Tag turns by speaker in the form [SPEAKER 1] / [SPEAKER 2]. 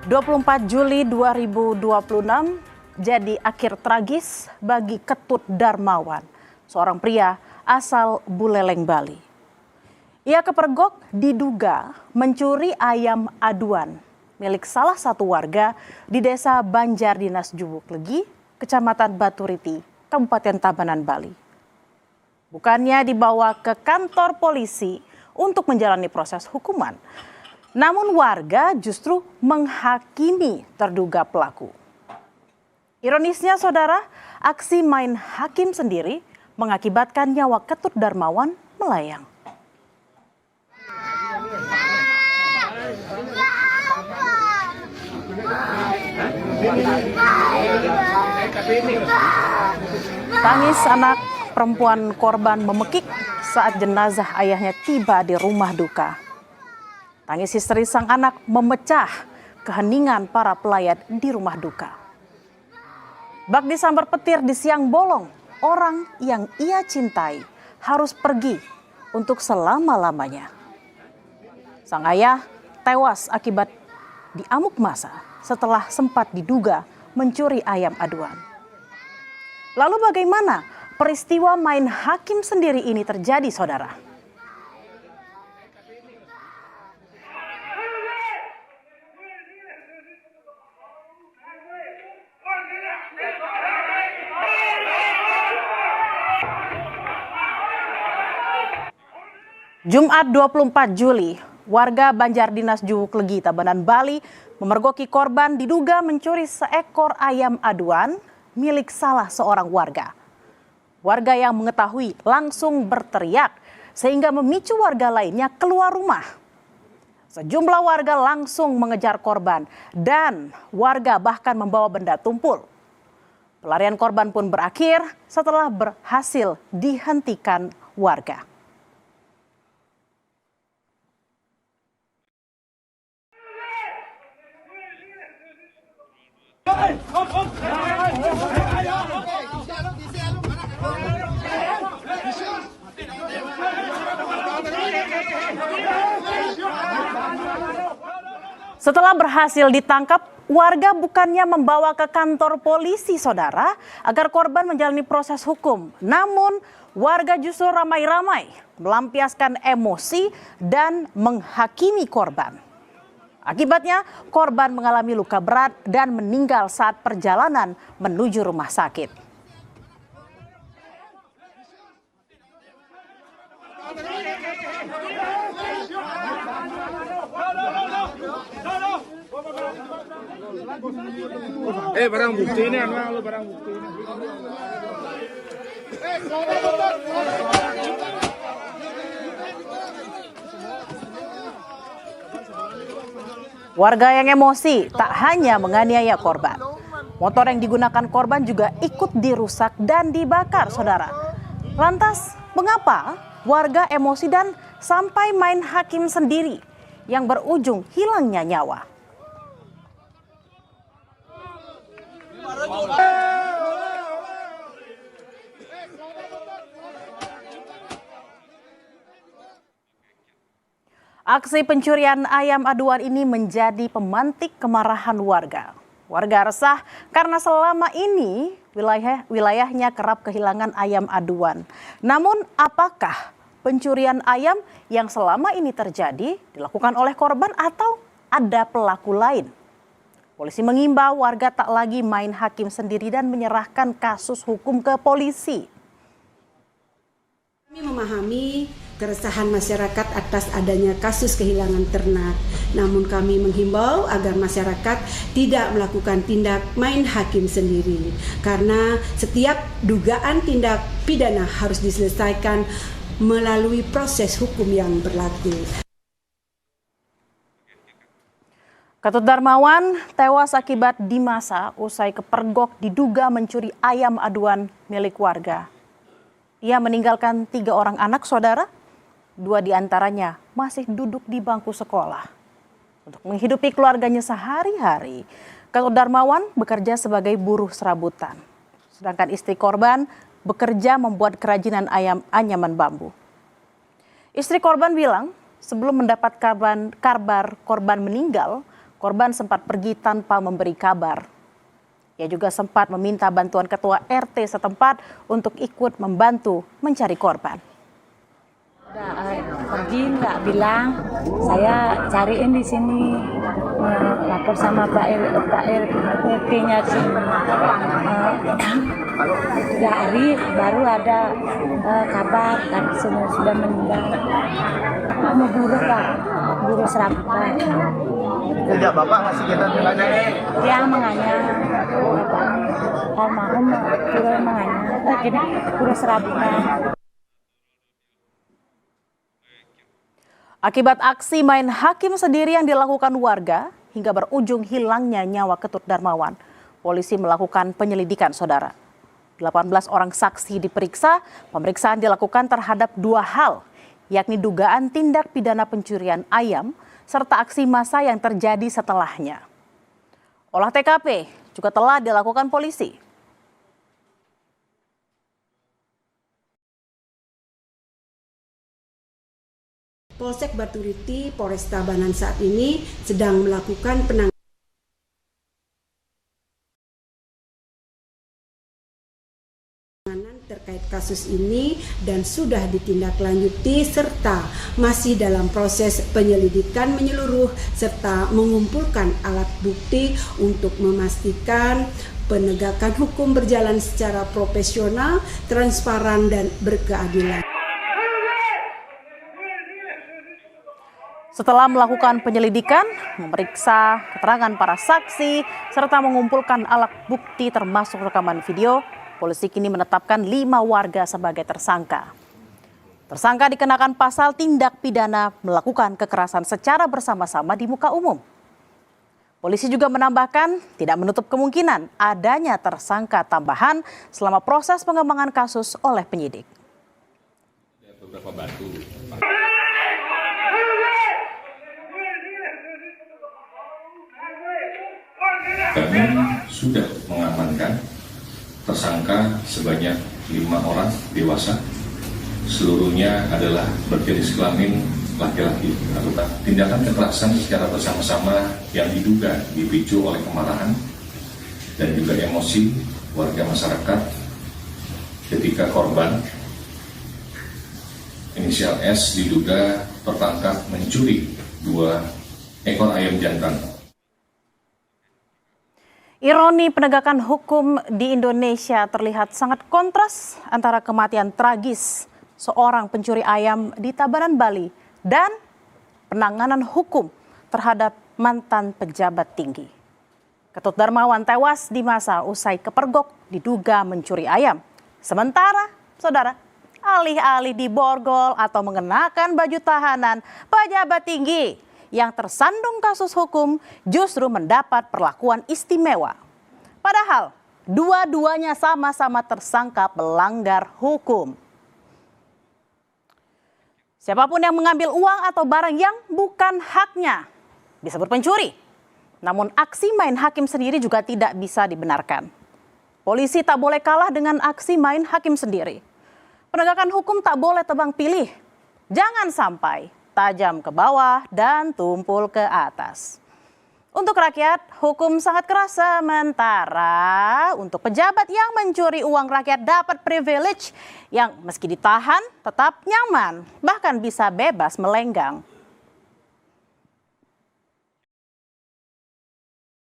[SPEAKER 1] 24 Juli 2026 jadi akhir tragis bagi Ketut Darmawan, seorang pria asal Buleleng, Bali. Ia kepergok diduga mencuri ayam aduan milik salah satu warga di Desa Banjar Dinas Jubuk Legi, Kecamatan Baturiti, Kabupaten Tabanan, Bali. Bukannya dibawa ke kantor polisi untuk menjalani proses hukuman, namun warga justru menghakimi terduga pelaku. Ironisnya saudara, aksi main hakim sendiri mengakibatkan nyawa Ketut Darmawan melayang. Tangis anak perempuan korban memekik saat jenazah ayahnya tiba di rumah duka. Tangis histeri sang anak memecah keheningan para pelayat di rumah duka. Bak disambar petir di siang bolong, orang yang ia cintai harus pergi untuk selama-lamanya. Sang ayah tewas akibat diamuk massa setelah sempat diduga mencuri ayam aduan. Lalu bagaimana peristiwa main hakim sendiri ini terjadi, saudara? Jumat 24 Juli, warga Banjar Dinas Jubuk Legi, Tabanan, Bali memergoki korban diduga mencuri seekor ayam aduan milik salah seorang warga. Warga yang mengetahui langsung berteriak sehingga memicu warga lainnya keluar rumah. Sejumlah warga langsung mengejar korban dan warga bahkan membawa benda tumpul. Pelarian korban pun berakhir setelah berhasil dihentikan warga. Setelah berhasil ditangkap, warga bukannya membawa ke kantor polisi, saudara, agar korban menjalani proses hukum. Namun, warga justru ramai-ramai melampiaskan emosi dan menghakimi korban. Akibatnya, korban mengalami luka berat dan meninggal saat perjalanan menuju rumah sakit.
[SPEAKER 2] Barang bukti ini apa? Barang bukti ini.
[SPEAKER 1] Warga yang emosi tak hanya menganiaya korban. Motor yang digunakan korban juga ikut dirusak dan dibakar, saudara. Lantas, mengapa warga emosi dan sampai main hakim sendiri yang berujung hilangnya nyawa? Aksi pencurian ayam aduan ini menjadi pemantik kemarahan warga. Warga resah karena selama ini wilayahnya kerap kehilangan ayam aduan. Namun apakah pencurian ayam yang selama ini terjadi dilakukan oleh korban atau ada pelaku lain? Polisi mengimbau warga tak lagi main hakim sendiri dan menyerahkan kasus hukum ke polisi.
[SPEAKER 3] Kami memahami keresahan masyarakat atas adanya kasus kehilangan ternak. Namun kami menghimbau agar masyarakat tidak melakukan tindak main hakim sendiri. Karena setiap dugaan tindak pidana harus diselesaikan melalui proses hukum yang berlaku.
[SPEAKER 1] Ketut Darmawan tewas akibat dimasa usai kepergok diduga mencuri ayam aduan milik warga. Ia meninggalkan 3 orang anak, saudara. 2 diantaranya masih duduk di bangku sekolah. Untuk menghidupi keluarganya sehari-hari, Ketut Darmawan bekerja sebagai buruh serabutan. Sedangkan istri korban bekerja membuat kerajinan anyaman bambu. Istri korban bilang sebelum mendapat kabar korban meninggal, Korban sempat pergi tanpa memberi kabar. Ia juga sempat meminta bantuan ketua RT setempat untuk ikut membantu mencari korban.
[SPEAKER 4] Pergi nggak bilang, saya cariin di sini, lapor sama Pak RT-nya di sini. 3 hari baru ada kabar kan sudah meninggal. Mau guru Pak, guru Serabutan.
[SPEAKER 2] Tidak Bapak masih kita nilainya.
[SPEAKER 4] Dia menganya, almarhum guru menganya, guru Serabutan.
[SPEAKER 1] Akibat aksi main hakim sendiri yang dilakukan warga hingga berujung hilangnya nyawa Ketut Darmawan, polisi melakukan penyelidikan, saudara. 18 orang saksi diperiksa, pemeriksaan dilakukan terhadap 2 hal, yakni dugaan tindak pidana pencurian ayam serta aksi massa yang terjadi setelahnya. Olah TKP juga telah dilakukan polisi.
[SPEAKER 3] Polsek Baturiti, Polres Tabanan saat ini sedang melakukan penanganan terkait kasus ini dan sudah ditindaklanjuti serta masih dalam proses penyelidikan menyeluruh serta mengumpulkan alat bukti untuk memastikan penegakan hukum berjalan secara profesional, transparan dan berkeadilan.
[SPEAKER 1] Setelah melakukan penyelidikan, memeriksa keterangan para saksi, serta mengumpulkan alat bukti termasuk rekaman video, polisi kini menetapkan 5 warga sebagai tersangka. Tersangka dikenakan pasal tindak pidana melakukan kekerasan secara bersama-sama di muka umum. Polisi juga menambahkan tidak menutup kemungkinan adanya tersangka tambahan selama proses pengembangan kasus oleh penyidik.
[SPEAKER 5] Beberapa batu. Kami sudah mengamankan tersangka sebanyak 5 orang dewasa. Seluruhnya adalah berjenis kelamin laki-laki. Melakukan tindakan kekerasan secara bersama-sama yang diduga dipicu oleh kemarahan dan juga emosi warga masyarakat ketika korban inisial S diduga tertangkap mencuri 2 ekor ayam jantan.
[SPEAKER 1] Ironi penegakan hukum di Indonesia terlihat sangat kontras antara kematian tragis seorang pencuri ayam di Tabanan, Bali dan penanganan hukum terhadap mantan pejabat tinggi. Ketut Darmawan tewas di masa usai kepergok diduga mencuri ayam. Sementara, saudara, alih-alih diborgol atau mengenakan baju tahanan, pejabat tinggi yang tersandung kasus hukum justru mendapat perlakuan istimewa. Padahal dua-duanya sama-sama tersangka pelanggar hukum. Siapapun yang mengambil uang atau barang yang bukan haknya disebut pencuri. Namun aksi main hakim sendiri juga tidak bisa dibenarkan. Polisi tak boleh kalah dengan aksi main hakim sendiri. Penegakan hukum tak boleh tebang pilih. Jangan sampai tajam ke bawah dan tumpul ke atas. Untuk rakyat, hukum sangat keras, sementara untuk pejabat yang mencuri uang rakyat dapat privilege yang meski ditahan tetap nyaman, bahkan bisa bebas melenggang.